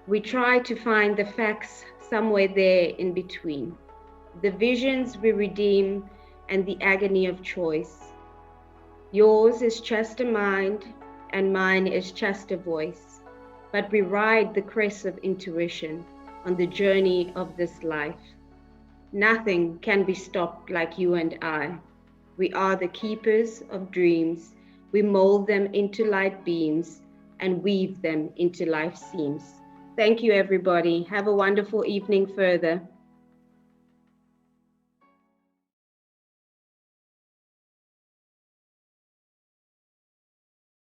We try to find the facts somewhere there in between. The visions we redeem and the agony of choice. Yours is just a mind and mine is just a voice. But we ride the crest of intuition on the journey of this life. Nothing can be stopped like you and I. We are the keepers of dreams. We mold them into light beams and weave them into life seams. Thank you, everybody. Have a wonderful evening further.